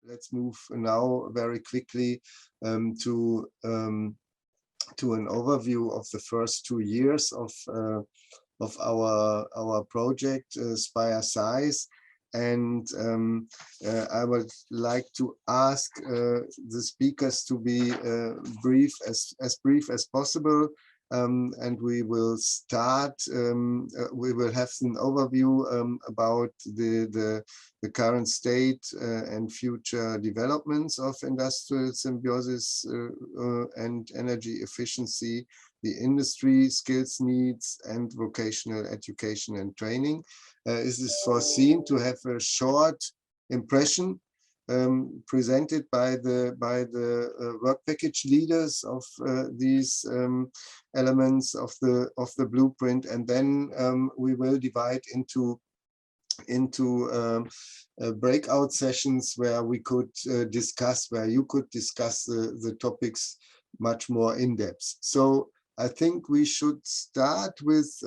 let's move now very quickly to an overview of the first 2 years of our project, Spire-Sais. And I would like to ask the speakers to be brief as possible. And we will start, we will have an overview about the current state and future developments of industrial symbiosis and energy efficiency, the industry skills needs, and vocational education and training. Is this foreseen to have a short impression presented by the work package leaders of these elements of the blueprint, and then we will divide into breakout sessions where we could discuss, where you could discuss the topics much more in depth. So I think we should start with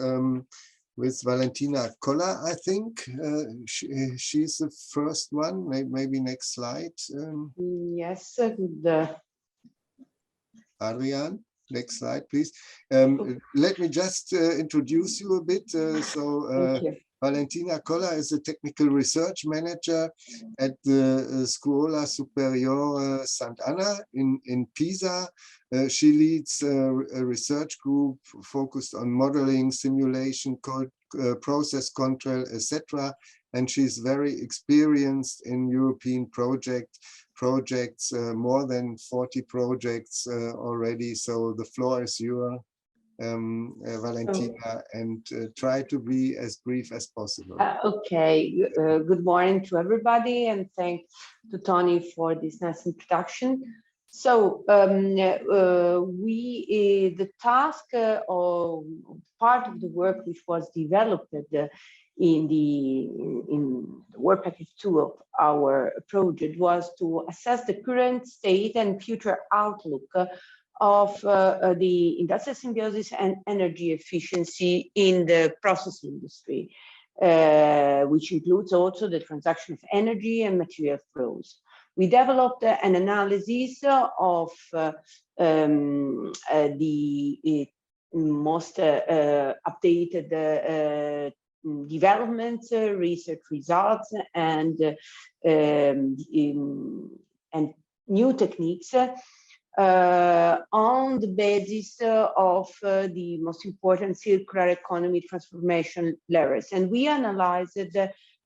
Valentina Colla. I think she's the first one. Maybe next slide. Yes, good. Adrian, next slide, please. Let me just introduce you a bit. Valentina Colla is a technical research manager at the Scuola Superiore Sant'Anna in Pisa. She leads a research group focused on modeling, simulation, code, process control, etc. And she's very experienced in European projects, more than 40 projects already. So the floor is yours, Valentina, and try to be as brief as possible. Okay, good morning to everybody, and thanks to Tony for this nice introduction. So the task or part of the work which was developed in the work package 2 of our project was to assess the current state and future outlook of the industrial symbiosis and energy efficiency in the process industry, which includes also the transaction of energy and material flows. We developed an analysis of the most updated developments, research results, and new techniques on the basis of the most important circular economy transformation levers. And we analyzed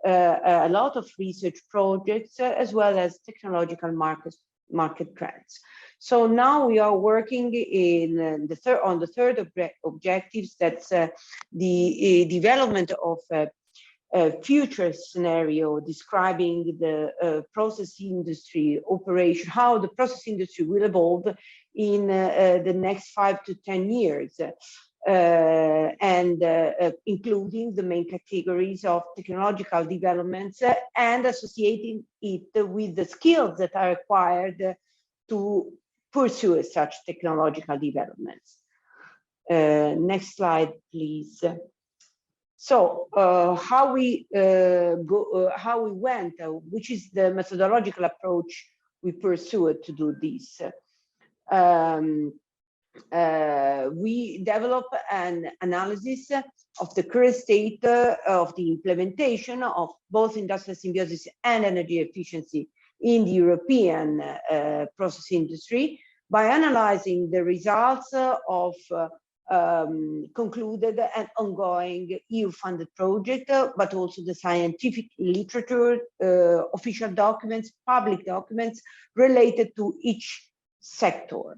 a lot of research projects as well as technological market trends. So now we are working on the third objectives, that's the development of a future scenario describing the process industry operation, how the process industry will evolve in the next 5 to 10 years. Including the main categories of technological developments and associating it with the skills that are required to pursue such technological developments. Next slide, please. So how we went, which is the methodological approach we pursued to do this. We developed an analysis of the current state of the implementation of both industrial symbiosis and energy efficiency in the European process industry by analyzing the results of concluded and ongoing EU-funded project, but also the scientific literature, official documents, public documents related to each sector.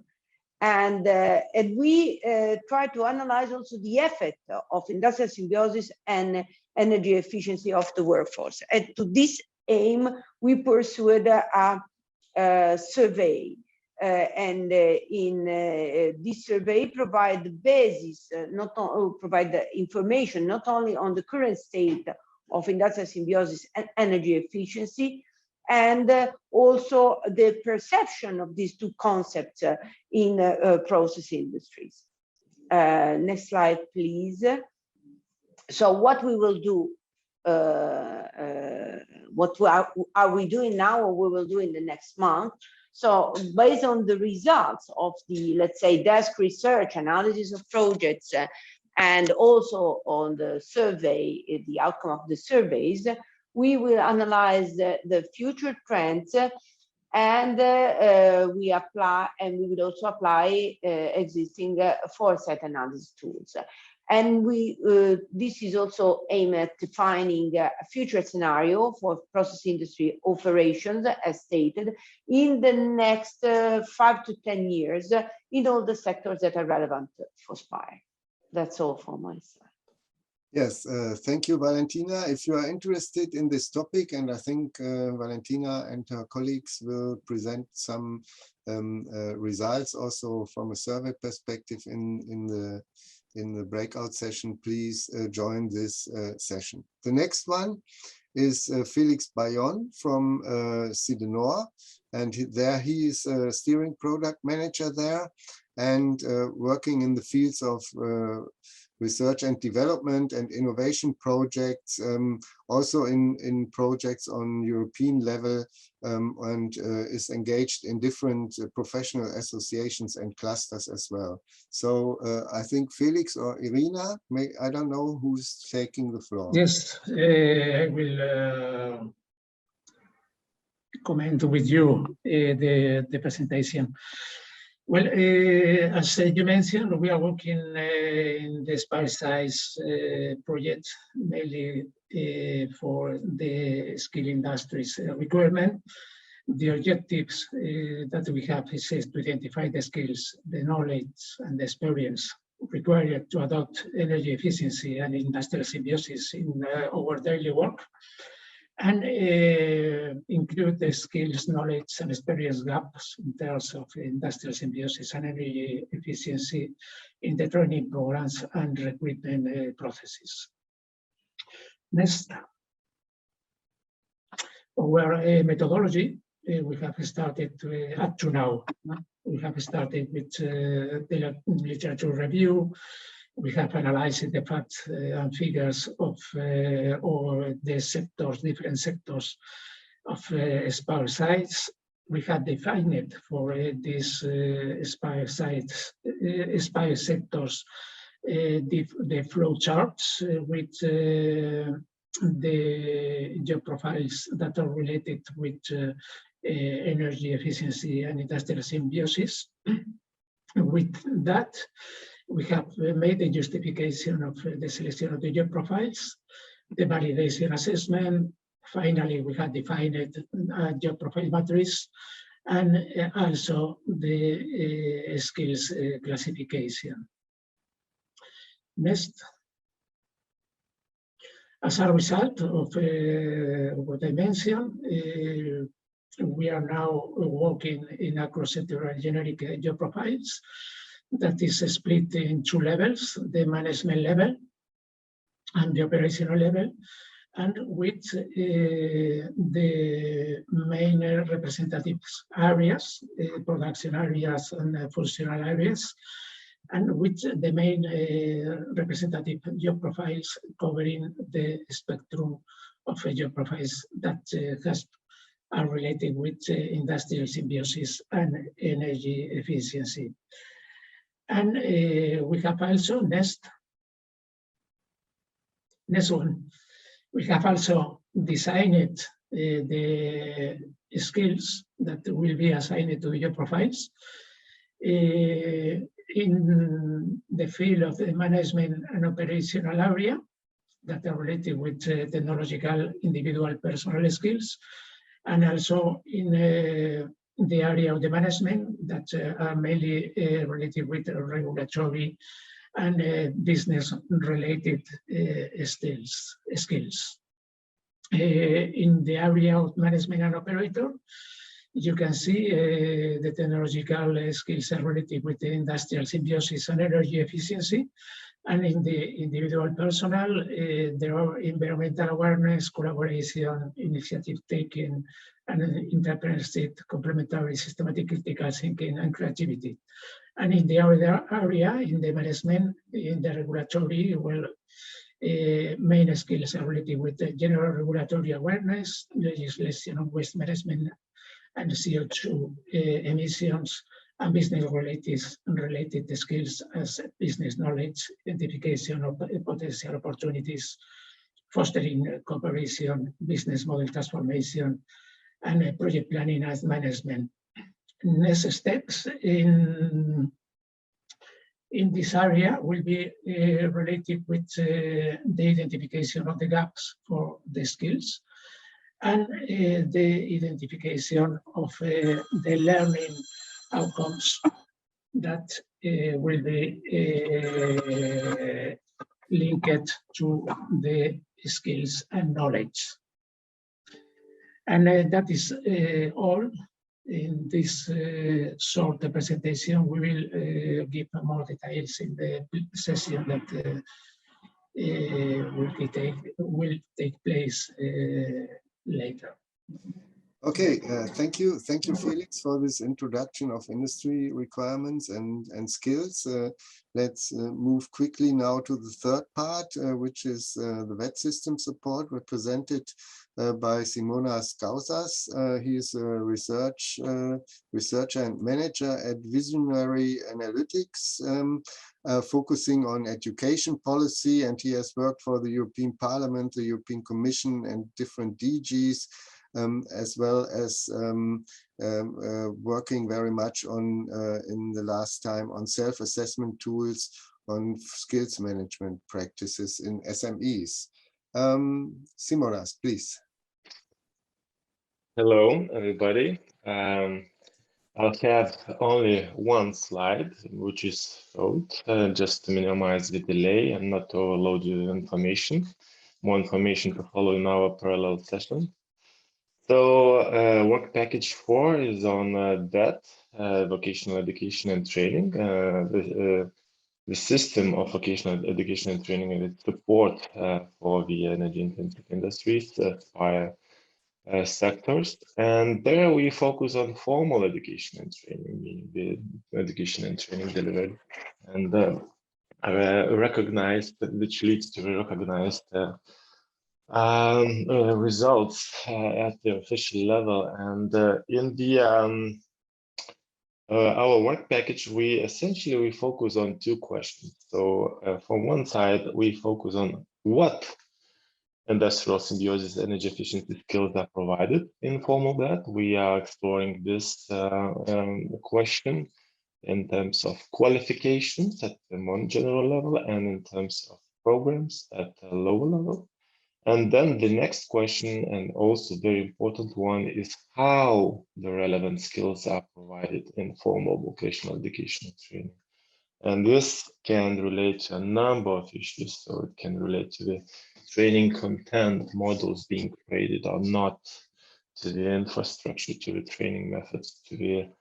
And we try to analyze also the effect of industrial symbiosis and energy efficiency of the workforce. And to this aim, we pursued a survey. This survey provide the basis, provide the information not only on the current state of industrial symbiosis and energy efficiency, and also the perception of these two concepts in process industries. Next slide, please. So what we will do what are we doing now or we will do in the next month. So based on the results of the, let's say, desk research, analysis of projects, and also on the survey, the outcome of the surveys, we will analyze the future trends, and we will also apply existing foresight analysis tools. And this is also aimed at defining a future scenario for process industry operations, as stated, in the next 5 to 10 years in all the sectors that are relevant for Spire. That's all from my side. Yes, thank you, Valentina. If you are interested in this topic, and I think Valentina and her colleagues will present some results also from a survey perspective in the breakout session, please join this session. The next one is Félix Bayón from Sidenor, and there he is a steering product manager there, and working in the fields of research and development and innovation projects, also in projects on European level, and is engaged in different professional associations and clusters as well. So I think Felix or Irina, I don't know who's taking the floor. Yes, I will comment with you the presentation. Well, as you mentioned, we are working in the Spire-Sais project, mainly for the skill industries requirement. The objectives that we have is to identify the skills, the knowledge, and the experience required to adopt energy efficiency and industrial symbiosis in our daily work, and include the skills, knowledge, and experience gaps in terms of industrial symbiosis and energy efficiency in the training programs and recruitment processes. Next, our methodology, we have started up to now. We have started with the literature review. We have analyzed the facts and figures of all the sectors, different sectors of Spire-Sais. We have defined for these Spire-Sais, Spire sectors, the flow charts with the job profiles that are related with energy efficiency and industrial symbiosis. With that, we have made the justification of the selection of the job profiles, the validation assessment. Finally, we have defined a job profile matrix, and also the skills classification. Next. As a result of what I mentioned, we are now working in a cross-sectoral generic job profiles that is split in two levels, the management level and the operational level, and with the main representative areas, production areas and functional areas, and with the main representative job profiles covering the spectrum of job profiles that are related with industrial symbiosis and energy efficiency. And we have also, next one, we have also designed the skills that will be assigned to the job profiles in the field of the management and operational area that are related with technological individual personal skills, and also in the area of the management that are mainly related with regulatory and business-related skills. In the area of management and operator, you can see the technological skills are related with the industrial symbiosis and energy efficiency. And in the individual personnel, there are environmental awareness, collaboration, initiative taking, and entrepreneurship, complementary, systematic critical thinking, and creativity. And in the other area, in the management, in the regulatory, well, main skills are related with the general regulatory awareness, legislation on waste management and CO2 emissions, and business-related skills as business knowledge, identification of potential opportunities, fostering cooperation, business model transformation, and project planning and management. Next steps in this area will be related with the identification of the gaps for the skills and the identification of the learning outcomes that will be linked to the skills and knowledge. And that is all. In this short presentation, we will give more details in the session that will take place later. Okay, thank you, Felix, for this introduction of industry requirements and skills. Let's move quickly now to the third part, which is the vet system support, represented by Simonas Gaušas. He is a researcher and manager at Visionary Analytics, focusing on education policy, and he has worked for the European Parliament, the European Commission, and different DGs. As well as working very much on in the last time on self-assessment tools, on skills management practices in SMEs. Simonas, please. Hello, everybody. I'll have only one slide, which is short, just to minimize the delay and not to overload the information. More information to follow in our parallel session. So work package 4 is on that, vocational education and training. The system of vocational education and training and its support for the energy-intensive industries, Spire sectors. And there we focus on formal education and training, meaning the education and training delivered and recognized, which leads to recognized results at the official level. And in the our work package, we focus on two questions. So from one side, we focus on what industrial symbiosis energy efficiency skills are provided in formal that. We are exploring this question in terms of qualifications at the more general level and in terms of programs at a lower level. And then the next question, and also very important one, is how the relevant skills are provided in formal vocational education and training. And this can relate to a number of issues. So it can relate to the training content, models being created or not, to the infrastructure, to the training methods, to the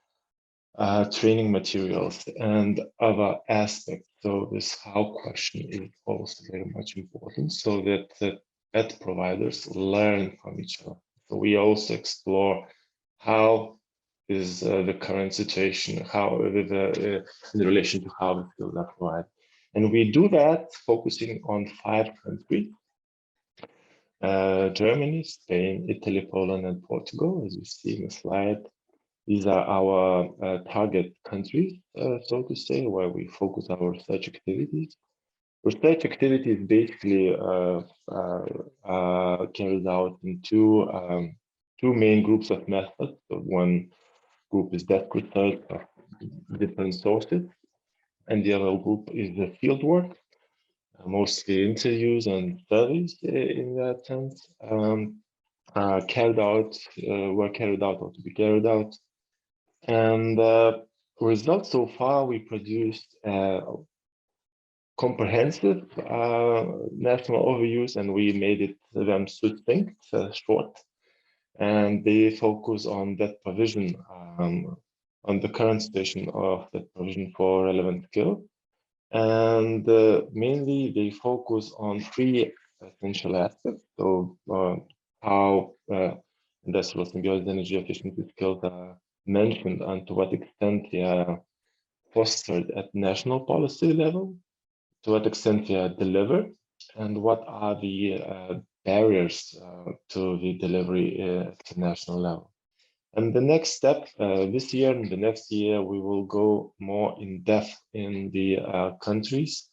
training materials and other aspects. So this how question is also very much important, so that ed providers learn from each other. So we also explore how is the current situation, how in relation to how the skills are provided. And we do that focusing on 5 countries: Germany, Spain, Italy, Poland, and Portugal, as you see in the slide. These are our target countries, so to say, where we focus our research activities. Research activities basically carried out in two main groups of methods. So one group is desk research of different sources, and the other group is the field work, mostly interviews and surveys in that sense, were carried out or to be carried out. And results so far, we produced comprehensive national overviews, and we made them succinct, short, and they focus on that provision, on the current situation of that provision for relevant skills. And mainly they focus on 3 essential aspects. So how industrial symbiosis energy efficiency skills are mentioned and to what extent they are fostered at national policy level, to what extent they are delivered and what are the barriers to the delivery at the national level. And the next step this year and the next year, we will go more in depth in the countries,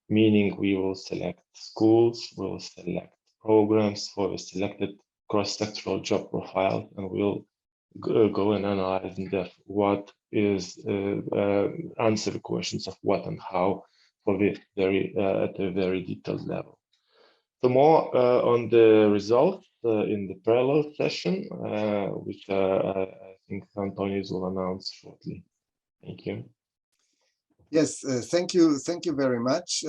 meaning we will select schools, we will select programs for the selected cross-sectoral job profile, and we'll go and analyze in depth what is, answer the questions of what and how for the very, at a very detailed level. So more on the results in the parallel session, which I think Antonius will announce shortly. Thank you. Yes, thank you very much,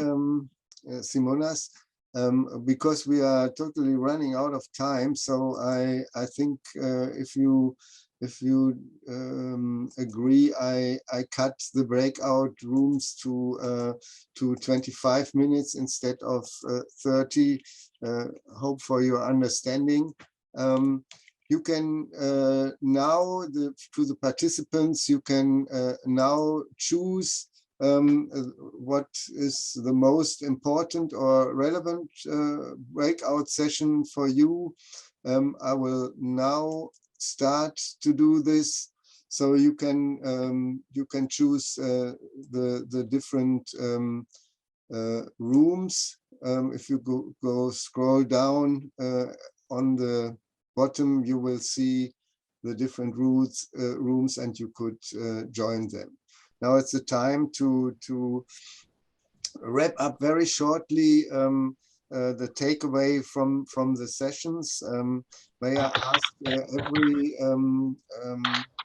Simonas. Because we are totally running out of time, so I think if you agree, I cut the breakout rooms to 25 minutes instead of 30. Hope for your understanding. You can now, to the participants, you can now choose what is the most important or relevant breakout session for you. I will now start to do this, so you can choose the different rooms. If you go scroll down on the bottom, you will see the different rooms, and you could join them. Now it's the time to wrap up very shortly the takeaway from the sessions. May I ask every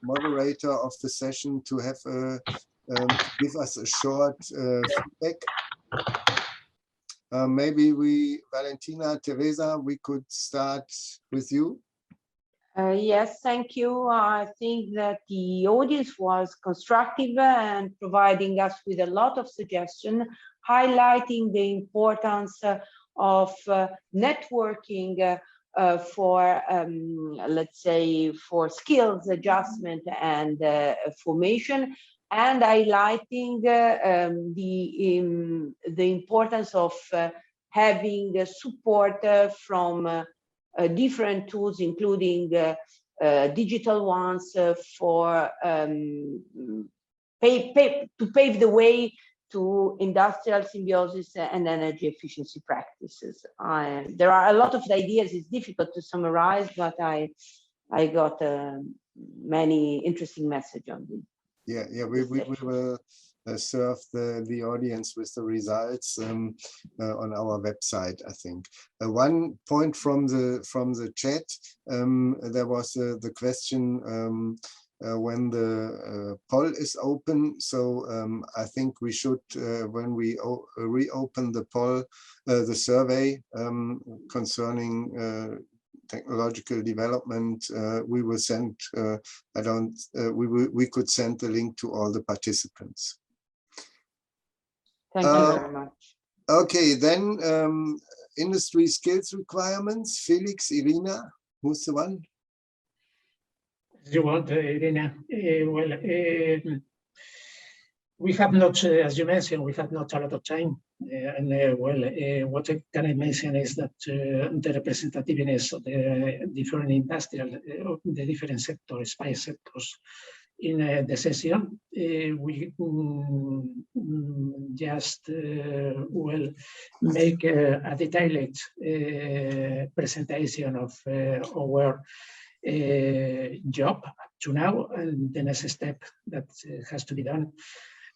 moderator of the session to have give us a short feedback. Maybe Valentina, Teresa, we could start with you. Yes, thank you. I think that the audience was constructive and providing us with a lot of suggestions, highlighting the importance of networking for, let's say, for skills adjustment and formation, and highlighting the importance of having support from different tools, including digital ones, for to pave the way to industrial symbiosis and energy efficiency practices. There are a lot of ideas. It's difficult to summarize, but I got many interesting messages on this. Yeah, we will serve the audience with the results on our website, I think. One point from the chat, there was the question when the poll is open. So I think we should, when we reopen the poll, the survey concerning technological development, we will send. We could send the link to all the participants. Thank you very much. Okay, then industry skills requirements. Félix, Irina, who's the one? You want, Irina? Well, we have not, as you mentioned, we have not a lot of time. What can I mention is that the representativeness of the different industrial, the different sectors, SPIRE sectors in the session, we just make a detailed presentation of our job up to now and the next step that has to be done.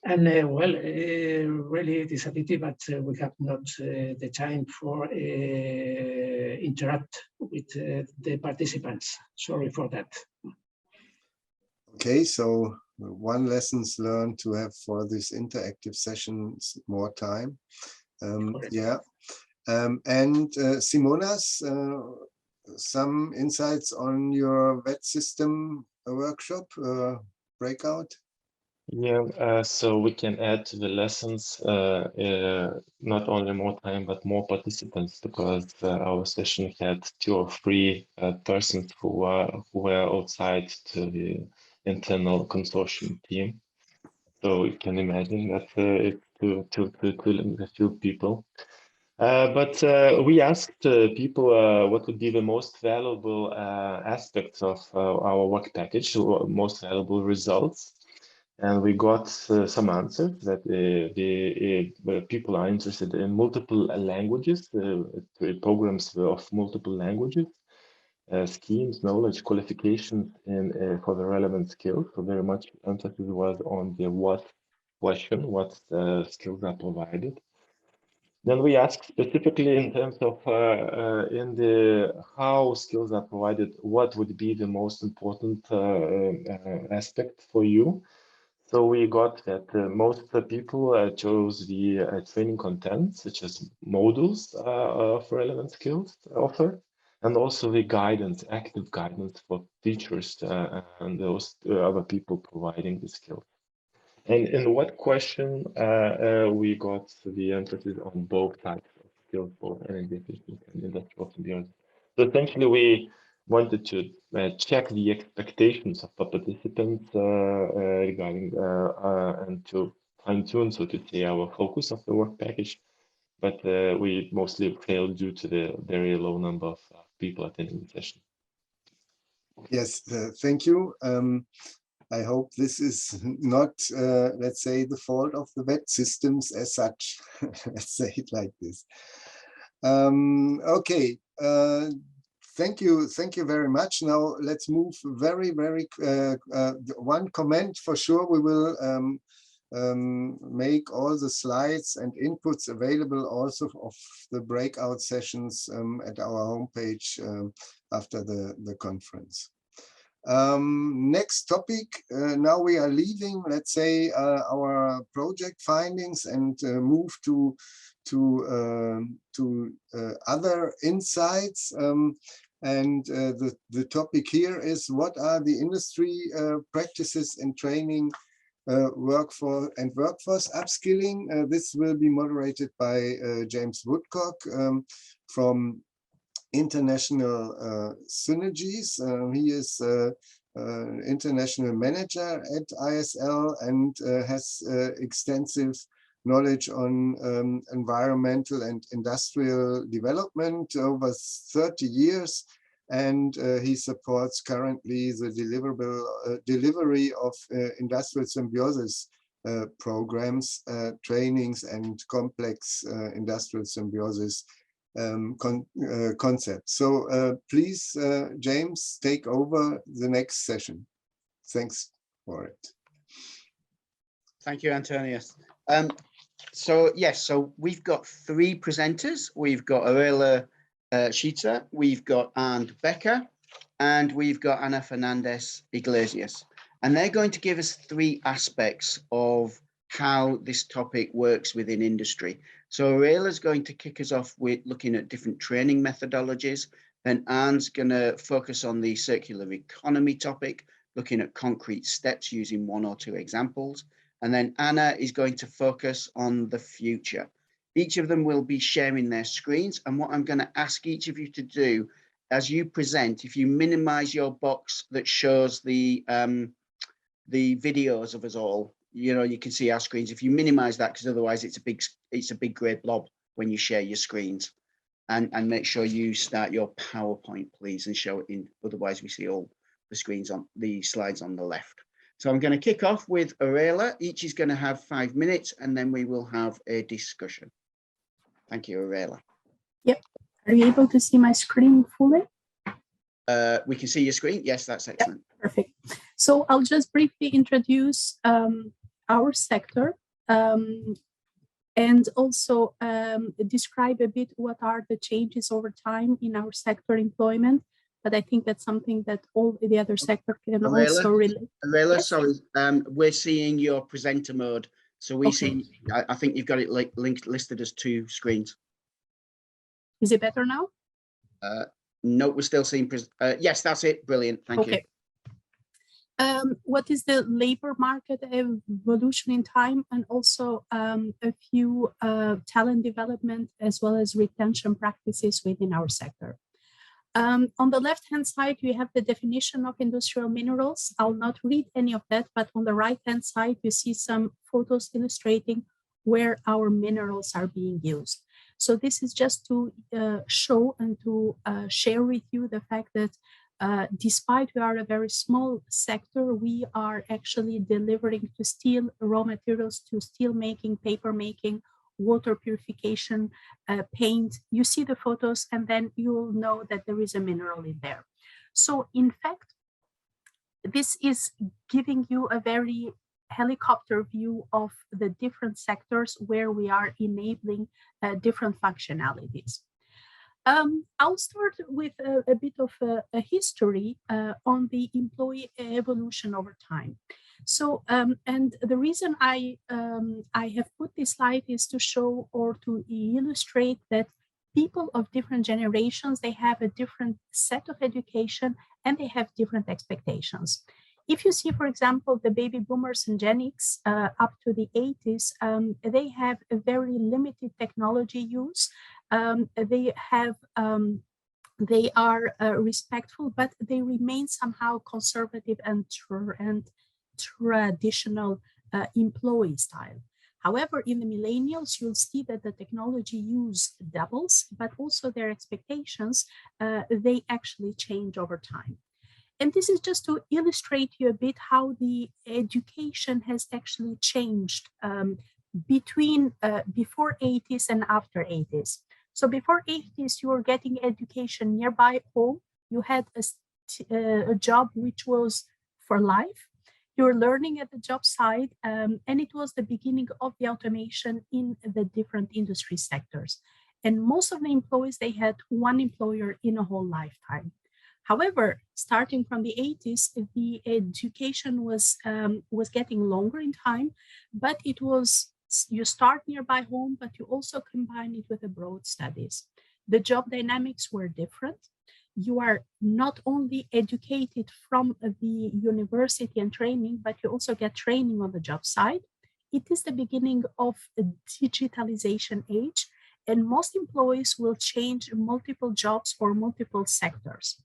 And really it is a pity, but we have not the time for interact with the participants. Sorry for that. Okay, so one lessons learned to have for this interactive sessions more time. Yeah, and Simonas, some insights on your vet system workshop breakout? Yeah, so we can add to the lessons not only more time but more participants, because our session had 2 or 3 persons who were outside to the internal consortium team. So you can imagine that to a few people. But we asked people what would be the most valuable aspects of our work package, most valuable results. And we got some answers that the people are interested in multiple languages, programs of multiple languages, schemes, knowledge, qualifications, and for the relevant skills. So very much emphasis was on the what question, what skills are provided. Then we asked specifically in terms of in the how skills are provided, what would be the most important aspect for you? So we got that most people chose the training content, such as modules of relevant skills offered, and also the guidance, active guidance for teachers and those other people providing the skills. And in what question we got the emphasis on both types of skills, both energy efficient and industrial symbiosis. So essentially, we wanted to check the expectations of the participants regarding and to fine-tune, so to say, our focus of the work package. But we mostly failed due to the very low number of people attending the session. Yes, thank you. I hope this is not, let's say, the fault of the vet systems as such. Let's say it like this. Okay, thank you very much. Now let's move very one comment for sure. We will make all the slides and inputs available also of the breakout sessions at our homepage after the conference. Next topic, now we are leaving, let's say, our project findings and move to other insights. And the topic here is, what are the industry practices in training workforce upskilling? This will be moderated by James Woodcock from International Synergies. He is international manager at ISL and has extensive knowledge on environmental and industrial development over 30 years. And he supports currently the delivery of industrial symbiosis programs, trainings, and complex industrial symbiosis concept. So please, James, take over the next session. Thanks for it. Thank you, Antonius. So yes, so we've got three presenters. We've got Aurela, Shtiza, we've got Arnd, Becker, and we've got Ana Fernandez, Iglesias. And they're going to give us three aspects of how this topic works within industry. So Aurela's going to kick us off with looking at different training methodologies. Then Arnd's going to focus on the circular economy topic, looking at concrete steps using one or two examples. And then Ana is going to focus on the future. Each of them will be sharing their screens. And what I'm going to ask each of you to do as you present, if you minimize your box that shows the videos of us all, you know, you can see our screens. If you minimize that, because otherwise it's a big gray blob when you share your screens, and make sure you start your PowerPoint, please, and show it in. Otherwise we see all the screens on the slides on the left. So I'm going to kick off with Aurela. Each is going to have 5 minutes, and then we will have a discussion. Thank you, Aurela. Yep. Are you able to see my screen fully? We can see your screen. Yes, that's excellent. Yep, perfect. So I'll just briefly introduce our sector and also describe a bit what are the changes over time in our sector employment. But I think that's something that all the other sector can also relate. Aurela, yes? Sorry, we're seeing your presenter mode. So we see, I think you've got it listed as 2 screens. Is it better now? No, we're still seeing, yes, that's it. Brilliant. Thank you. What is the labor market evolution in time, and also a few talent development as well as retention practices within our sector. On the left-hand side, we have the definition of industrial minerals. I'll not read any of that, but on the right-hand side, you see some photos illustrating where our minerals are being used. So this is just to show and to share with you the fact that despite we are a very small sector, we are actually delivering to steel raw materials, to steel making, paper making, water purification, paint. You see the photos and then you'll know that there is a mineral in there. So in fact, this is giving you a very helicopter view of the different sectors where we are enabling different functionalities. I'll start with a bit of a history on the employee evolution over time. So, and the reason I have put this slide is to show or to illustrate that people of different generations, they have a different set of education and they have different expectations. If you see, for example, the baby boomers and Gen X up to the 80s, they have a very limited technology use. They are respectful, but they remain somehow conservative and traditional employee style. However, in the millennials, you'll see that the technology use doubles, but also their expectations, they actually change over time. And this is just to illustrate you a bit how the education has actually changed between before 80s and after 80s. So before 80s, you were getting education nearby home. You had a job which was for life. You were learning at the job site, and it was the beginning of the automation in the different industry sectors. And most of the employees, they had one employer in a whole lifetime. However, starting from the 80s, the education was getting longer in time, but it was, you start nearby home, but you also combine it with abroad studies. The job dynamics were different. You are not only educated from the university and training, but you also get training on the job site. It is the beginning of a digitalization age, and most employees will change multiple jobs or multiple sectors.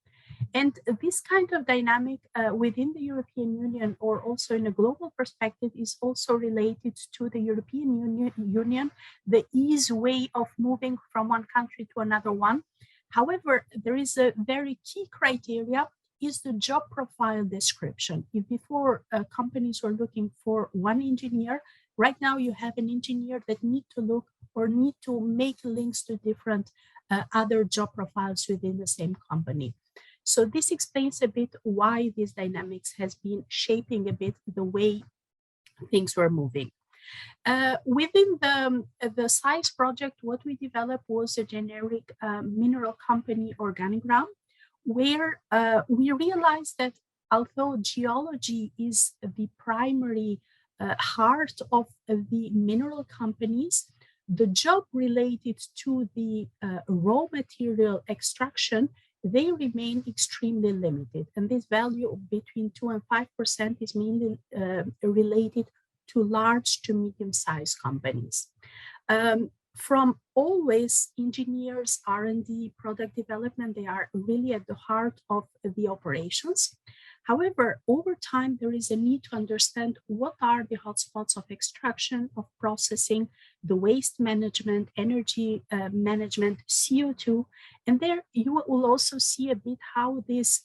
And this kind of dynamic within the European Union or also in a global perspective is also related to the European Union, the ease way of moving from one country to another one. However, there is a very key criteria is the job profile description. If before companies were looking for one engineer, right now you have an engineer that need to look or need to make links to different other job profiles within the same company. So this explains a bit why this dynamics has been shaping a bit the way things were moving. Within the SSSA project, what we developed was a generic mineral company organigram, where we realized that although geology is the primary heart of the mineral companies, the job related to the raw material extraction, they remain extremely limited. And this value between 2 and 5% is mainly related to large to medium-sized companies. From always engineers, R&D, product development, they are really at the heart of the operations. However, over time, there is a need to understand what are the hotspots of extraction, of processing, the waste management, energy management, CO2. And there you will also see a bit how this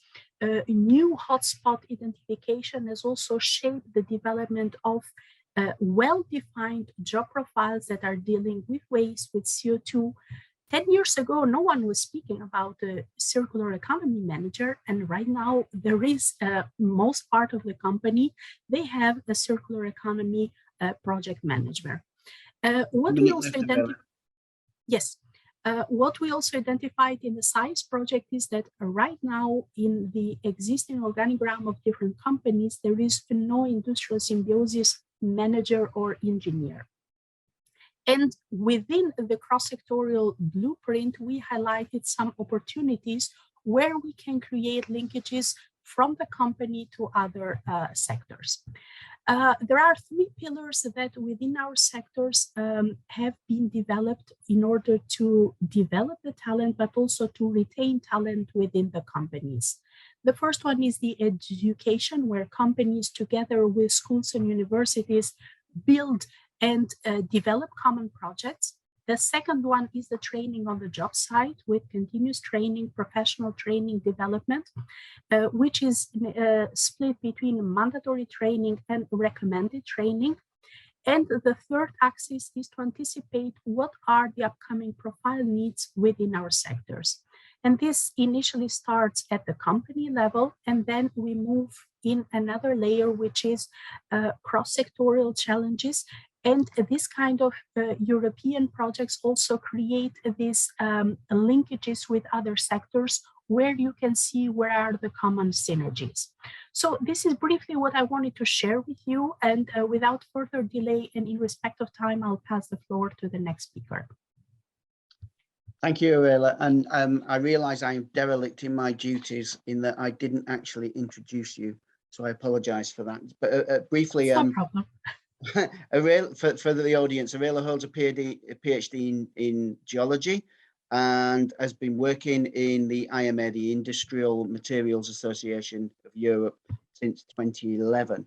new hotspot identification has also shaped the development of well-defined job profiles that are dealing with waste, with CO2. 10 years ago, no one was speaking about a circular economy manager. And right now there is most part of the company, they have a circular economy project manager. What we also identified in the SSSA project is that right now in the existing organigram of different companies, there is no industrial symbiosis manager or engineer. And within the cross-sectoral blueprint, we highlighted some opportunities where we can create linkages from the company to other sectors. There are 3 pillars that within our sectors have been developed in order to develop the talent, but also to retain talent within the companies. The first one is the education, where companies together with schools and universities build and develop common projects. The second one is the training on the job site with continuous training, professional training development, which is split between mandatory training and recommended training. And the third axis is to anticipate what are the upcoming profile needs within our sectors. And this initially starts at the company level, and then we move in another layer, which is cross-sectoral challenges. And this kind of European projects also create these linkages with other sectors where you can see where are the common synergies. So this is briefly what I wanted to share with you. And without further delay and in respect of time, I'll pass the floor to the next speaker. Thank you, Aurela. And I realize I'm derelict in my duties in that I didn't actually introduce you. So I apologize for that. But briefly, no problem. Aurela, for the audience, Aurela holds a PhD in geology and has been working in the IMA, the Industrial Materials Association of Europe, since 2011.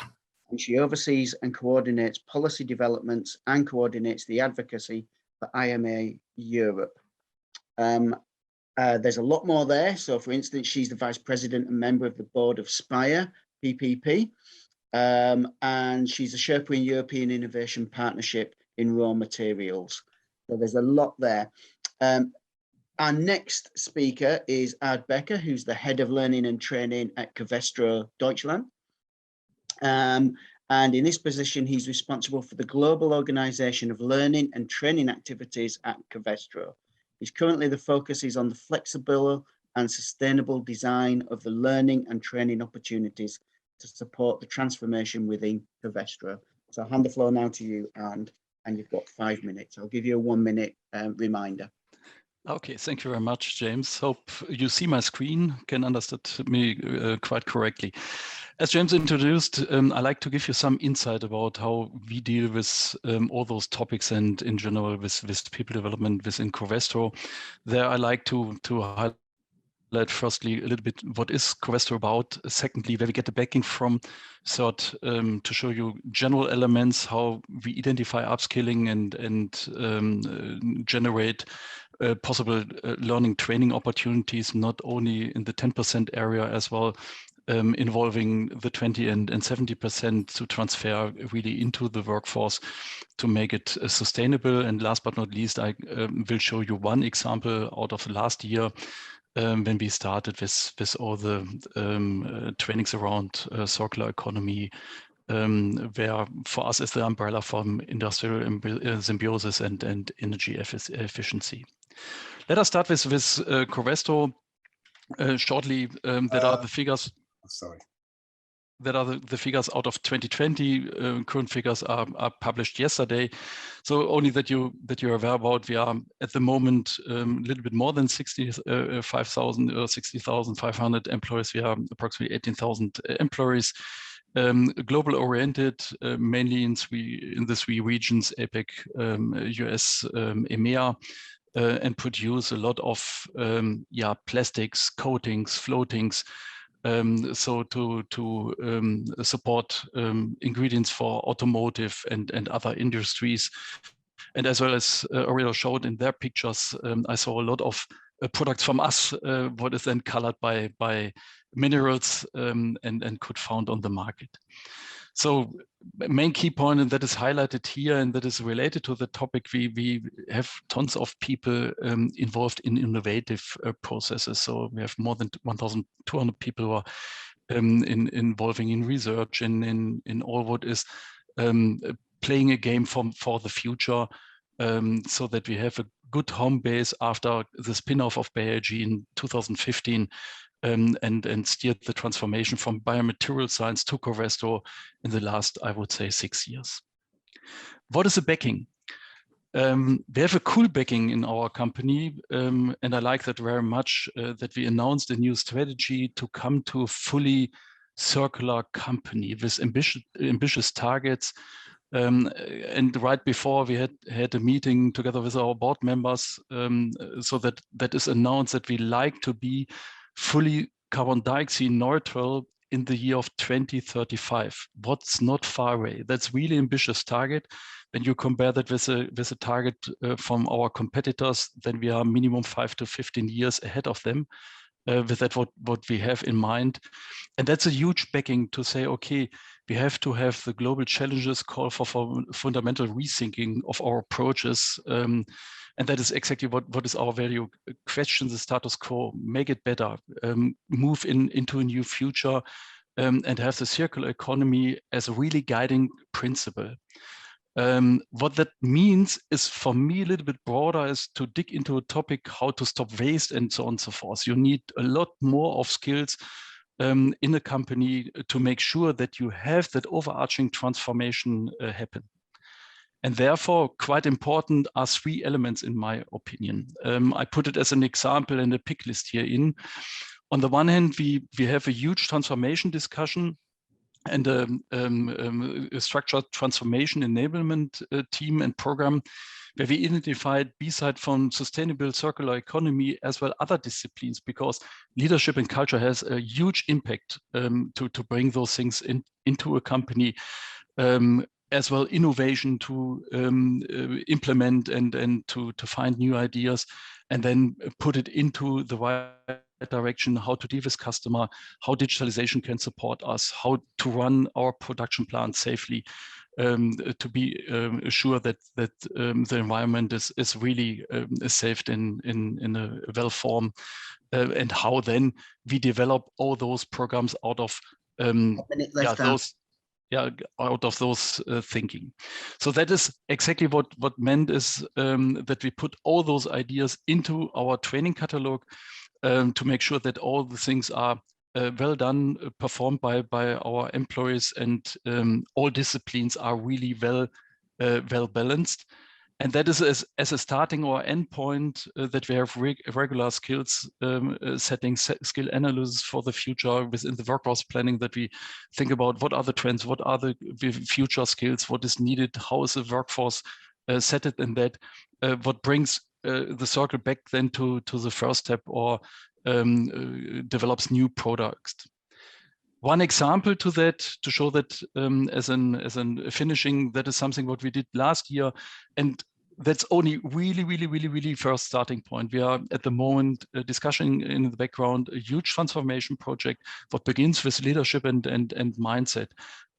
And she oversees and coordinates policy developments and coordinates the advocacy for IMA Europe. There's a lot more there. So for instance, she's the vice president and member of the board of Spire, PPP. And she's a Sherpa in European Innovation Partnership in raw materials. So there's a lot there. Our next speaker is Arnd Becker, who's the head of learning and training at Covestro, Deutschland. And in this position, he's responsible for the global organization of learning and training activities at Covestro. He's currently the focus is on the flexible and sustainable design of the learning and training opportunities to support the transformation within Covestro. So I'll hand the floor now to you, Arnd, and you've got 5 minutes. I'll give you a 1 minute reminder. Okay, thank you very much, James. Hope you see my screen, can understand me quite correctly. As James introduced, I like to give you some insight about how we deal with all those topics and in general with people development within Covestro. There I like to highlight firstly a little bit what is Covestro about, secondly where we get the backing from, third to show you general elements, how we identify upskilling and generate possible learning training opportunities, not only in the 10% area as well, involving the 20 and 70% to transfer really into the workforce to make it sustainable. And last but not least, I will show you one example out of last year when we started with all the trainings around circular economy, where for us is the umbrella from industrial symbiosis and energy efficiency. Let us start with Covestro. Shortly, that are the figures. Sorry. That are the figures out of 2020. Current figures are published yesterday. So only that you're aware about, we are at the moment a little bit more than 65,000 or 60,500 employees. We are approximately 18,000 employees. Global oriented, mainly in the three regions, APEC, US, EMEA, and produce a lot of plastics, coatings, floatings, so to support ingredients for automotive and other industries. And as well as Aurela showed in their pictures, I saw a lot of products from us, what is then colored by minerals and could found on the market. So main key point, and that is highlighted here, and that is related to the topic, we have tons of people involved in innovative processes. So we have more than 1,200 people who are involving in research and in all what is playing a game for the future, so that we have a good home base after the spin-off of BAG in 2015. And steered the transformation from biomaterial science to Covestro in the last, I would say, 6 years. What is the backing? We have a cool backing in our company, and I like that very much, that we announced a new strategy to come to a fully circular company with ambitious targets. And right before we had a meeting together with our board members, so that is announced that we like to be fully carbon dioxide neutral in the year of 2035. What's not far away? That's really ambitious target. When you compare that with a target from our competitors, then we are minimum 5 to 15 years ahead of them. With that, what we have in mind. And that's a huge backing to say, okay, we have to have the global challenges call for fundamental rethinking of our approaches. And that is exactly what is our value. Question the status quo, make it better, move into a new future, and have the circular economy as a really guiding principle. What that means is, for me, a little bit broader, is to dig into a topic, how to stop waste and so on and so forth. You need a lot more of skills in a company to make sure that you have that overarching transformation happen. And therefore, quite important are 3 elements, in my opinion. I put it as an example in the pick list here in. On the one hand, we have a huge transformation discussion and a structured transformation enablement team and program, where we identified, beside from sustainable circular economy, as well other disciplines, because leadership and culture has a huge impact to bring those things into a company, as well innovation to implement and to find new ideas, and then put it into the right direction, how to deal with customer, how digitalization can support us, how to run our production plants safely, to be sure that the environment is really saved in a well form, and how then we develop all those programs out of out of those thinking. So that is exactly what meant is that we put all those ideas into our training catalog to make sure that all the things are well done, performed by our employees, and all disciplines are really well balanced. And that is as a starting or end point that we have regular skills setting, skill analysis for the future within the workforce planning, that we think about what are the trends, what are the future skills, what is needed, how is the workforce set it in that, what brings the circle back then to the first step, or develops new products. One example to that, to show that as an finishing, that is something what we did last year, and that's only really first starting point. We are at the moment discussing in the background a huge transformation project what begins with leadership and mindset.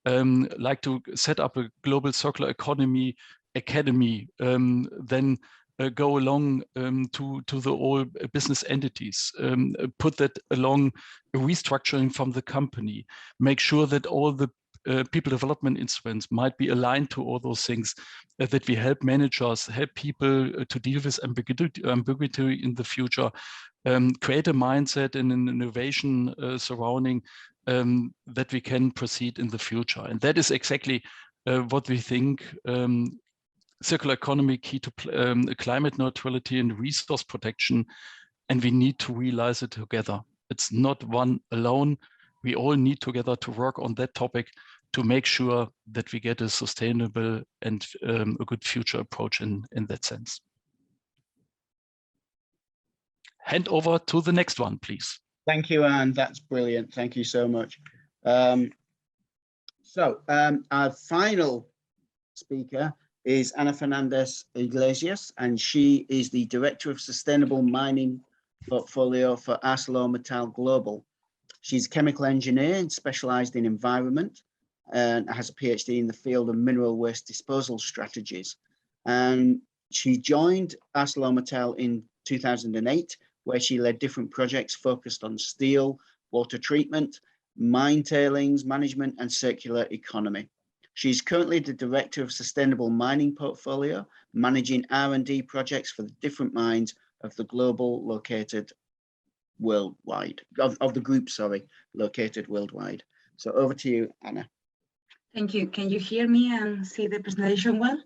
Like to set up a global circular economy academy, then go along to the all business entities, put that along a restructuring from the company, make sure that all the people development instruments might be aligned to all those things, that we help managers, help people to deal with ambiguity in the future, create a mindset and an innovation surrounding that we can proceed in the future. And that is exactly what we think circular economy key to climate neutrality and resource protection, and we need to realize it together. It's not one alone. We all need together to work on that topic to make sure that we get a sustainable and a good future approach in that sense. Hand over to the next one, please. Thank you, Arnd. That's brilliant. Thank you so much. Our final speaker is Ana Fernandez Iglesias, and she is the Director of Sustainable Mining Portfolio for ArcelorMittal Global. She's a chemical engineer and specialized in environment, and has a PhD in the field of mineral waste disposal strategies. And she joined ArcelorMittal in 2008, where she led different projects focused on steel, water treatment, mine tailings management, and circular economy. She's currently the Director of Sustainable Mining Portfolio, managing R&D projects for the different mines of the global located worldwide, of the group, sorry, located worldwide. So over to you, Anna. Thank you. Can you hear me and see the presentation well?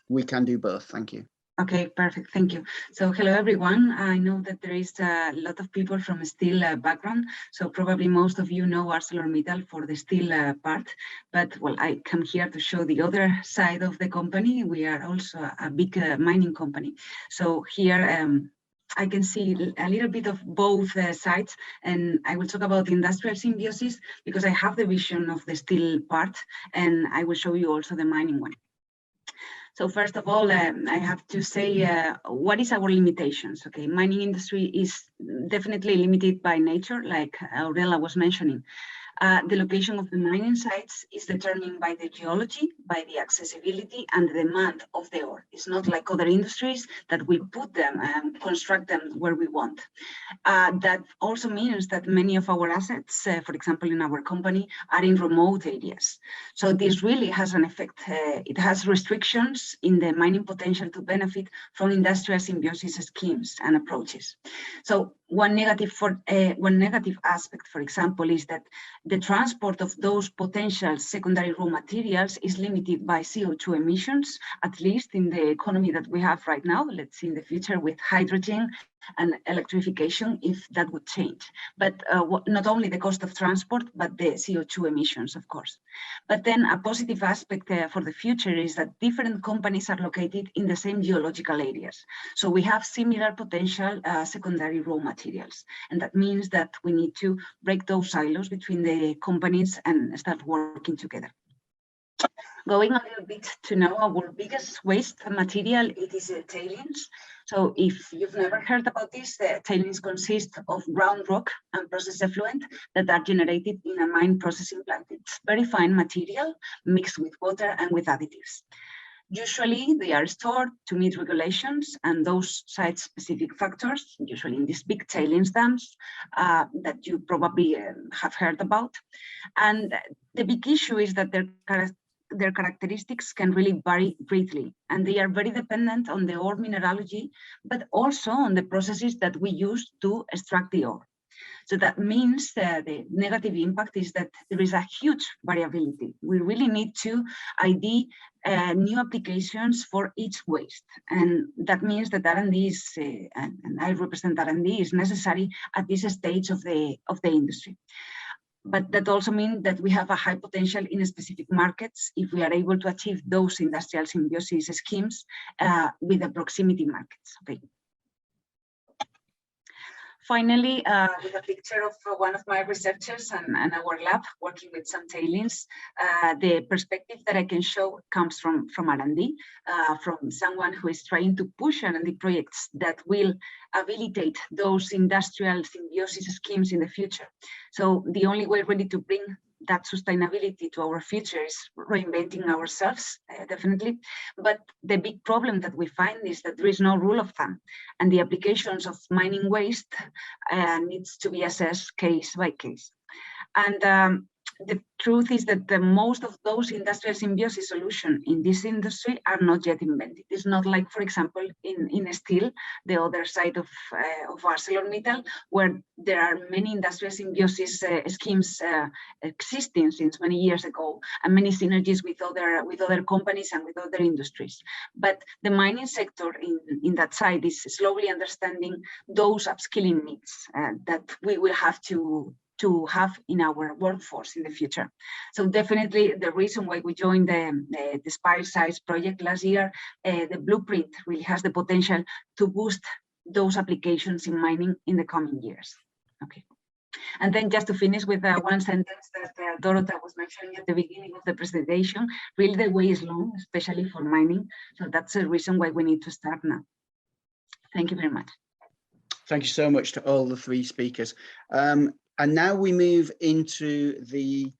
We can do both, thank you. Okay, perfect, thank you. So hello everyone. I know that there is a lot of people from a steel background, so probably most of you know ArcelorMittal for the steel part, but well, I come here to show the other side of the company. We are also a big mining company. So here I can see a little bit of both sides, and I will talk about industrial symbiosis because I have the vision of the steel part, and I will show you also the mining one. So first of all, I have to say, what is our limitations? Okay, mining industry is definitely limited by nature, like Aurela was mentioning. The location of the mining sites is determined by the geology, by the accessibility and the demand of the ore. It's not like other industries that we put them and construct them where we want. That also means that many of our assets, for example, in our company, are in remote areas. So this really has an effect. It has restrictions in the mining potential to benefit from industrial symbiosis schemes and approaches. So one negative aspect, for example, is that the transport of those potential secondary raw materials is limited by CO2 emissions, at least in the economy that we have right now. Let's see in the future with hydrogen and electrification if that would change. But not only the cost of transport, but the CO2 emissions, of course. But then a positive aspect for the future is that different companies are located in the same geological areas. So we have similar potential secondary raw materials. And that means that we need to break those silos between the companies and start working together. Going a little bit to know our biggest waste material, it is tailings. So if you've never heard about this, tailings consist of brown rock and processed effluent that are generated in a mine processing plant. It's very fine material mixed with water and with additives. Usually they are stored to meet regulations and those site-specific factors, usually in these big tailings dams that you probably have heard about. And the big issue is that their characteristics can really vary greatly, and they are very dependent on the ore mineralogy, but also on the processes that we use to extract the ore. So that means the negative impact is that there is a huge variability. We really need to ID new applications for each waste. And that means that R&D is, and I represent R&D, is necessary at this stage of the industry. But that also means that we have a high potential in specific markets if we are able to achieve those industrial symbiosis schemes with the proximity markets. Okay. Finally, with a picture of one of my researchers and our lab working with some tailings, the perspective that I can show comes from R&D, from someone who is trying to push R&D projects that will habilitate those industrial symbiosis schemes in the future. So the only way really to bring that sustainability to our future is reinventing ourselves, definitely. But the big problem that we find is that there is no rule of thumb, and the applications of mining waste needs to be assessed case by case. And the truth is that the most of those industrial symbiosis solutions in this industry are not yet invented. It's not like, for example, in steel, the other side of ArcelorMittal, where there are many industrial symbiosis schemes existing since many years ago, and many synergies with other companies and with other industries. But the mining sector in that side is slowly understanding those upskilling needs that we will have to have in our workforce in the future. So definitely the reason why we joined the Spire-Sais project last year, the blueprint really has the potential to boost those applications in mining in the coming years. Okay. And then just to finish with one sentence that Dorota was mentioning at the beginning of the presentation, really the way is long, especially for mining. So that's the reason why we need to start now. Thank you very much. Thank you so much to all the three speakers. And now we move into the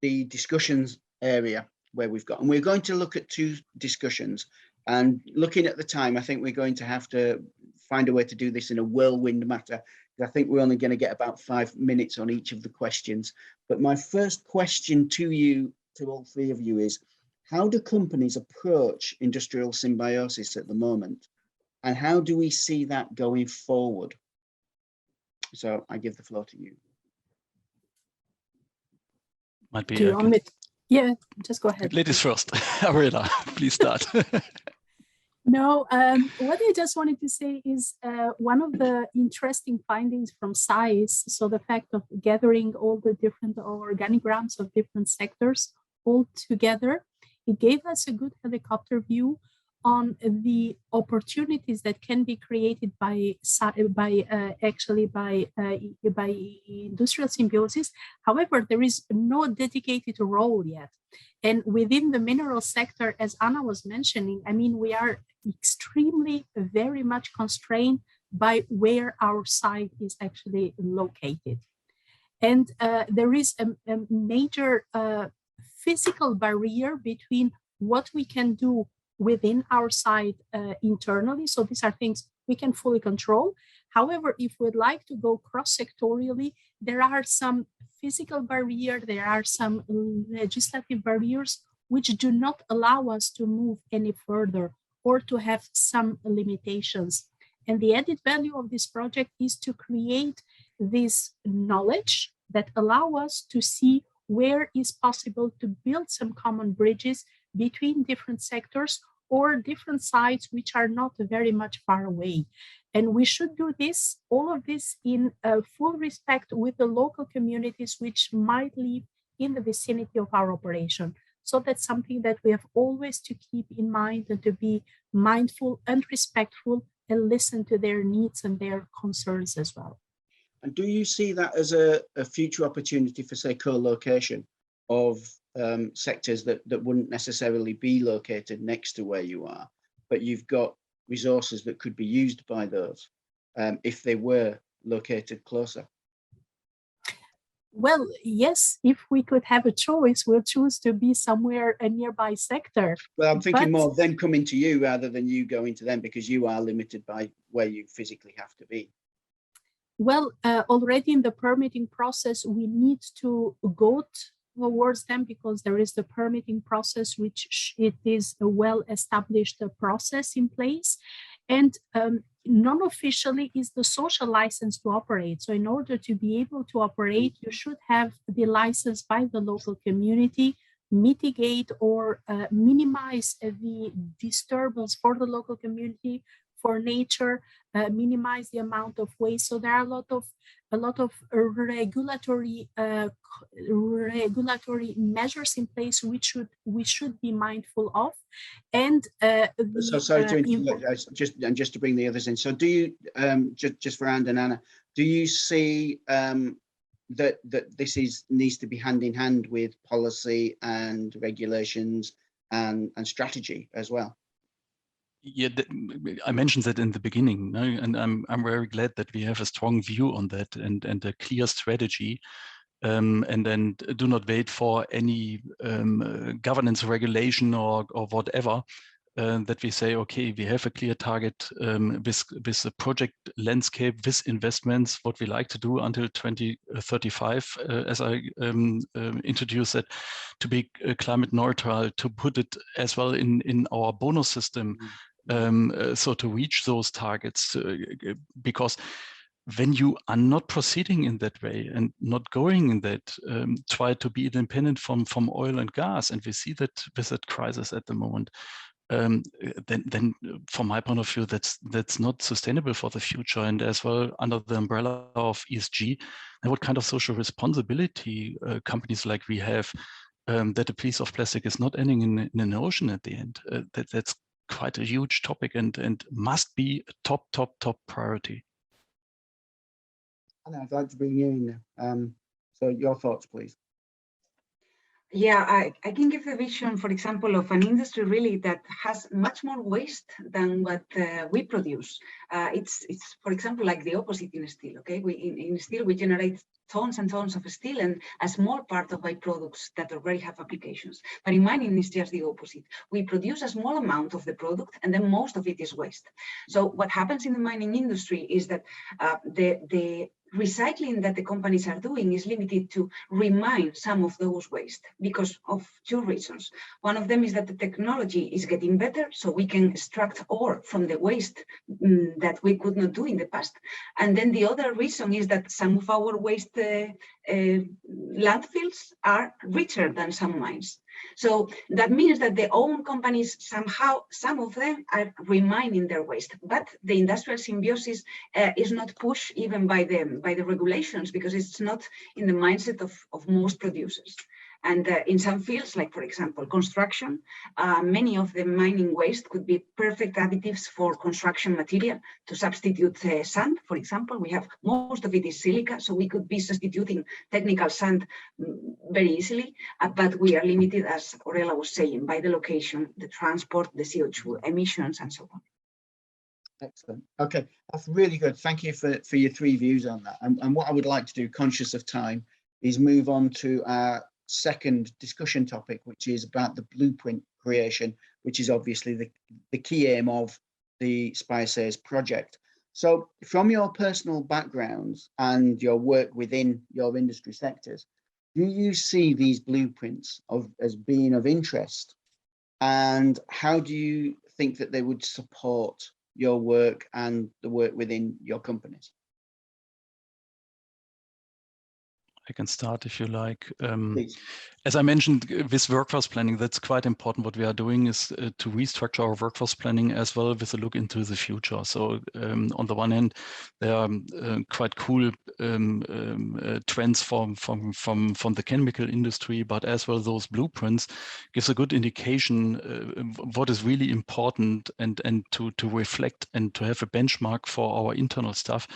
discussions area where we're going to look at two discussions. And looking at the time, I think we're going to have to find a way to do this in a whirlwind matter. I think we're only going to get about 5 minutes on each of the questions. But my first question to you, to all three of you, is how do companies approach industrial symbiosis at the moment? And how do we see that going forward? So I give the floor to you. Might be. Do you want me? Yeah, just go ahead. Ladies first. Aurela, please start. No, what I just wanted to say is one of the interesting findings from Sais, so the fact of gathering all the different organigrams of different sectors all together, it gave us a good helicopter view on the opportunities that can be created by industrial symbiosis. However, there is no dedicated role yet. And within the mineral sector, as Anna was mentioning, I mean, we are extremely, very much constrained by where our site is actually located. And there is a major physical barrier between what we can do within our site internally. So these are things we can fully control. However, if we'd like to go cross-sectorially, there are some physical barriers, there are some legislative barriers which do not allow us to move any further or to have some limitations. And the added value of this project is to create this knowledge that allow us to see where is possible to build some common bridges between different sectors or different sites which are not very much far away. And we should do this, all of this in full respect with the local communities which might live in the vicinity of our operation. So that's something that we have always to keep in mind and to be mindful and respectful and listen to their needs and their concerns as well. And do you see that as a future opportunity for, say, co-location of sectors that wouldn't necessarily be located next to where you are, but you've got resources that could be used by those if they were located closer? Well, yes, if we could have a choice, we'll choose to be somewhere a nearby sector. Well, I'm thinking more of them coming to you rather than you going to them, because you are limited by where you physically have to be. Well, already in the permitting process, we need to go towards them because there is the permitting process, which it is a well-established process in place. And non-officially is the social license to operate. So in order to be able to operate, you should have the license by the local community, mitigate or minimize the disturbance for the local community, for nature, minimize the amount of waste. So there are a lot of regulatory measures in place which we should be mindful of. And so sorry to interrupt, just to bring the others in. So do you just for Arnd and Anna, do you see that this needs to be hand in hand with policy and regulations and strategy as well? Yeah, I mentioned that in the beginning, no? And I'm very glad that we have a strong view on that and a clear strategy, and then do not wait for any governance regulation or whatever. That we say, okay, we have a clear target with the project landscape, with investments, what we like to do until 2035, as I introduced it, to be climate neutral, to put it as well in our bonus system. So to reach those targets, because when you are not proceeding in that way and not going in that, try to be independent from oil and gas, and we see that with that crisis at the moment, then from my point of view, that's not sustainable for the future. And as well, under the umbrella of ESG, and what kind of social responsibility companies like we have, that a piece of plastic is not ending in an ocean at the end. That's quite a huge topic and must be a top priority. Anna, I'd like to bring you in now. So your thoughts, please. Yeah, I can give the vision, for example, of an industry really that has much more waste than what we produce. It's for example, like the opposite in steel. Okay, in steel we generate tons and tons of steel and a small part of byproducts that already have applications. But in mining, it's just the opposite. We produce a small amount of the product and then most of it is waste. So what happens in the mining industry is that the recycling that the companies are doing is limited to remine some of those waste because of two reasons. One of them is that the technology is getting better, so we can extract ore from the waste that we could not do in the past. And then the other reason is that some of our waste landfills are richer than some mines. So that means that the own companies somehow, some of them are remining their waste, but the industrial symbiosis is not pushed even by the regulations because it's not in the mindset of most producers. And in some fields, like for example, construction, many of the mining waste could be perfect additives for construction material to substitute sand. For example, we have most of it is silica, so we could be substituting technical sand very easily, but we are limited, as Aurela was saying, by the location, the transport, the CO2 emissions, and so on. Excellent. Okay, that's really good. Thank you for your three views on that. And what I would like to do, conscious of time, is move on to our second discussion topic, which is about the blueprint creation, which is obviously the key aim of the Spire-Sais project. So from your personal backgrounds and your work within your industry sectors, do you see these blueprints as being of interest? And how do you think that they would support your work and the work within your companies? I can start if you like. Please. As I mentioned, with workforce planning, that's quite important. What we are doing is to restructure our workforce planning as well with a look into the future. So on the one hand, there are quite cool trends from the chemical industry, but as well those blueprints gives a good indication what is really important and to reflect and to have a benchmark for our internal stuff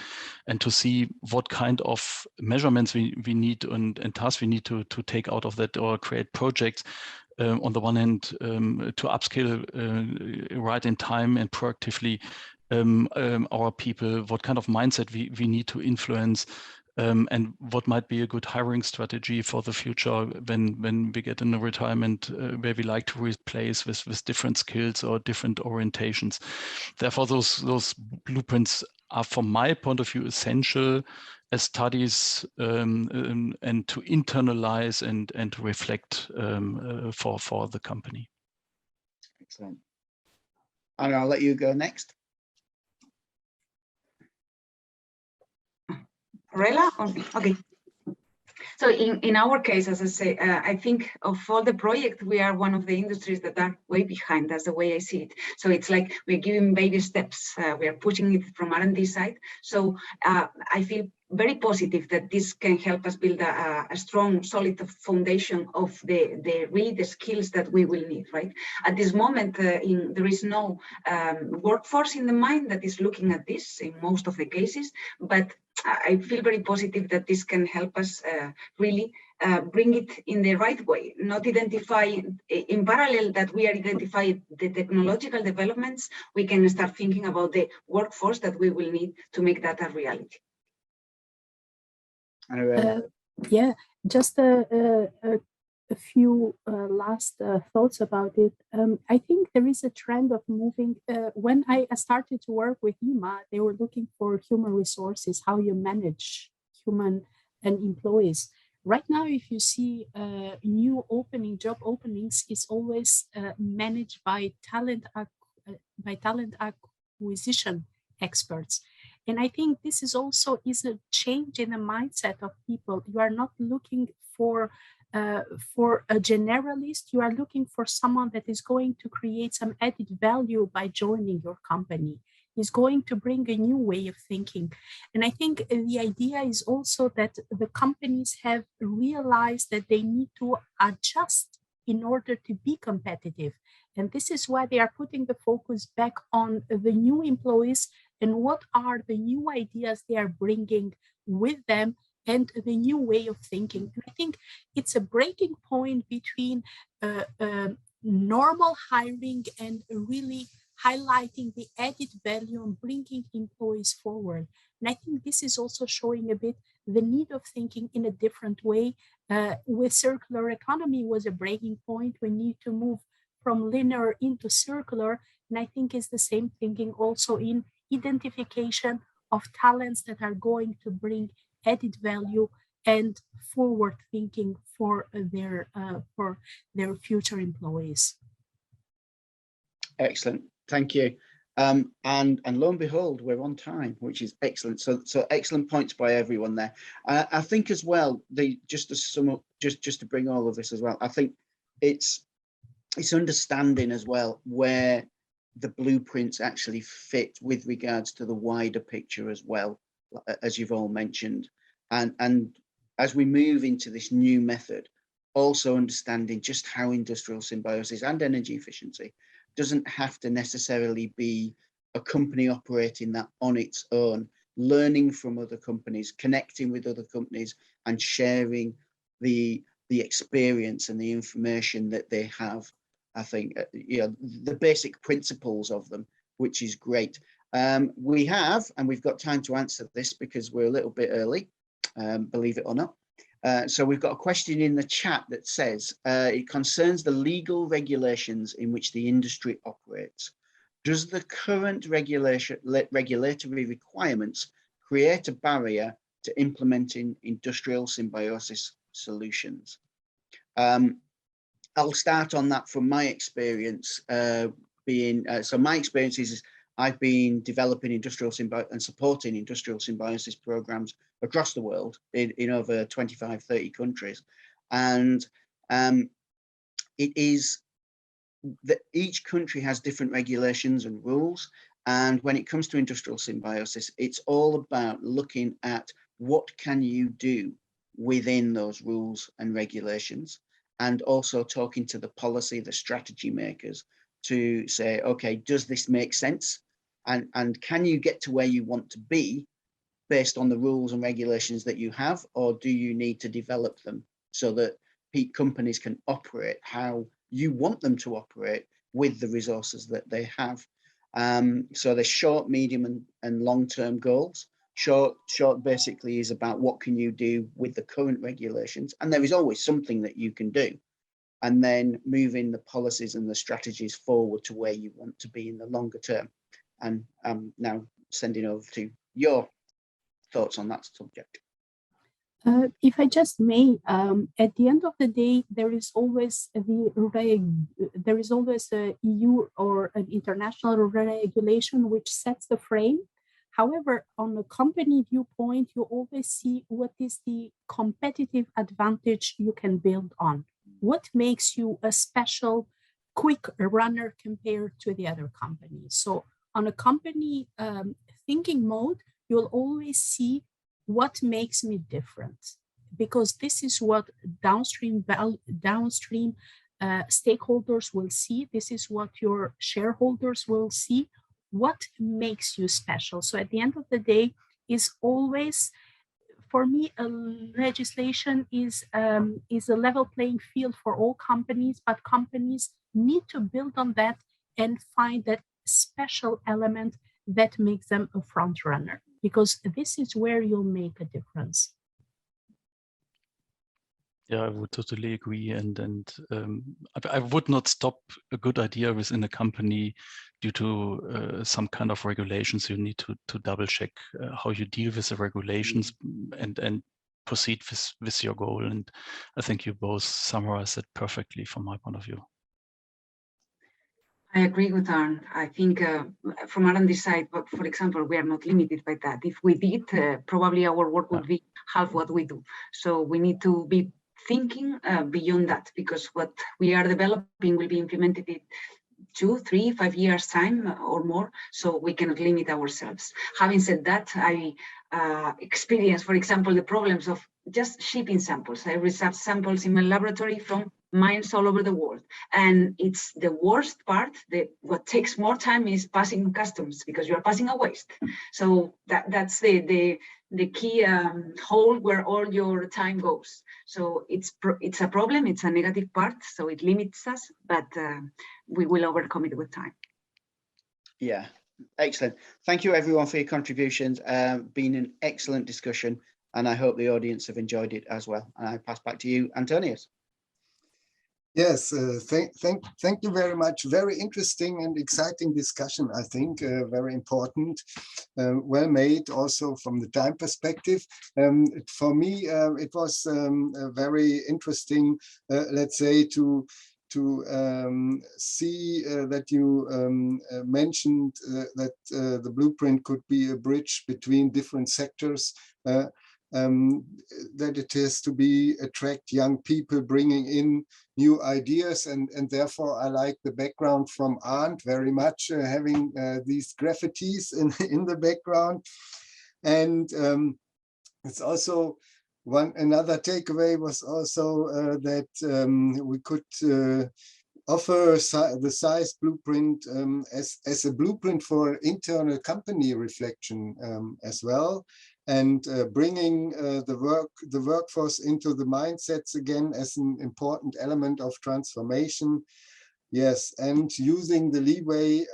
and to see what kind of measurements we need and tasks we need to take out of that or create projects on the one hand to upskill right in time and proactively our people, what kind of mindset we need to influence, and what might be a good hiring strategy for the future when we get in a retirement where we like to replace with different skills or different orientations. Therefore, those blueprints are, from my point of view, essential as studies and to internalize and to reflect for the company. Excellent. And I'll let you go next. Aurela? Okay. So in our case, as I say, I think of all the projects, we are one of the industries that are way behind. That's the way I see it. So it's like we're giving baby steps. We are pushing it from R&D side. So I feel very positive that this can help us build a strong, solid foundation of the skills that we will need, right? At this moment, there is no workforce in the mine that is looking at this in most of the cases, but I feel very positive that this can help us really bring it in the right way, not identify in parallel that we are identifying the technological developments, we can start thinking about the workforce that we will need to make that a reality. Yeah, just a few last thoughts about it. I think there is a trend of moving. When I started to work with IMA, they were looking for human resources, how you manage human and employees. Right now, if you see new job openings, is always managed by talent acquisition experts. And I think this is also a change in the mindset of people. You are not looking for a generalist, you are looking for someone that is going to create some added value by joining your company, is going to bring a new way of thinking. And I think the idea is also that the companies have realized that they need to adjust in order to be competitive. And this is why they are putting the focus back on the new employees and what are the new ideas they are bringing with them and the new way of thinking. And I think it's a breaking point between normal hiring and really highlighting the added value and bringing employees forward. And I think this is also showing a bit the need of thinking in a different way. With circular economy was a breaking point. We need to move from linear into circular. And I think it's the same thinking also in identification of talents that are going to bring added value and forward thinking for their future employees. Excellent, thank you. And lo and behold, we're on time, which is excellent. So excellent points by everyone there. I think as well, just to sum up, just to bring all of this as well, I think it's understanding as well where the blueprints actually fit with regards to the wider picture as well, as you've all mentioned. And as we move into this new method also understanding just how industrial symbiosis and energy efficiency doesn't have to necessarily be a company operating that on its own, learning from other companies, connecting with other companies and sharing the experience and the information that they have. I think, the basic principles of them, which is great. We have, and we've got time to answer this because we're a little bit early, believe it or not. So we've got a question in the chat that says, it concerns the legal regulations in which the industry operates. Does the current regulatory requirements create a barrier to implementing industrial symbiosis solutions? I'll start on that from my experience. So my experience is I've been developing industrial symbiosis and supporting industrial symbiosis programs across the world in over 25, 30 countries. And it is that each country has different regulations and rules. And when it comes to industrial symbiosis, it's all about looking at what can you do within those rules and regulations, and also talking to the policy, the strategy makers to say, okay, does this make sense? And can you get to where you want to be based on the rules and regulations that you have, or do you need to develop them so that companies can operate how you want them to operate with the resources that they have? So there's short, medium, and long-term goals. Short basically is about what can you do with the current regulations, and there is always something that you can do. And then moving the policies and the strategies forward to where you want to be in the longer term. And I'm now sending over to your thoughts on that subject. If I just may, at the end of the day, there is always a EU or an international regulation which sets the frame. However, on a company viewpoint, you always see what is the competitive advantage you can build on. What makes you a special, quick runner compared to the other companies? So on a company thinking mode, you'll always see what makes me different, because this is what downstream stakeholders will see. This is what your shareholders will see. What makes you special? So at the end of the day, is always, for me, a legislation is a level playing field for all companies, but companies need to build on that and find that special element that makes them a front runner, because this is where you'll make a difference. Yeah, I would totally agree, and I would not stop a good idea within a company due to some kind of regulations. You need to double check how you deal with the regulations and proceed with your goal. And I think you both summarized it perfectly from my point of view. I agree with Arnd. I think from Arnd's side, but for example, we are not limited by that. If we did, probably our work would be half what we do. So we need to be thinking beyond that, because what we are developing will be implemented in 2, 3, 5 years time or more. So we cannot limit ourselves. Having said that, I experienced, for example, the problems of just shipping samples. I receive samples in my laboratory from mines all over the world, and it's the worst part. What takes more time is passing customs, because you are passing a waste. So that's the key hole where all your time goes. So it's a problem. It's a negative part. So it limits us, but we will overcome it with time. Yeah, excellent. Thank you everyone for your contributions. Been an excellent discussion, and I hope the audience have enjoyed it as well. And I pass back to you, Antonius. Yes, thank you very much. Very interesting and exciting discussion, I think, very important, well made also from the time perspective. For me, it was very interesting, let's say, to see that you mentioned that the blueprint could be a bridge between different sectors, that it has to be attract young people, bringing in new ideas, and therefore I like the background from Arnd very much, having these graffitis in the background. And it's also Another takeaway was also that we could offer the size blueprint as a blueprint for internal company reflection as well, and bringing the workforce into the mindsets again as an important element of transformation. Yes, and using the leeway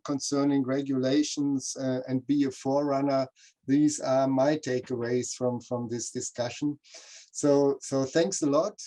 concerning regulations and be a forerunner. These are my takeaways from this discussion. So thanks a lot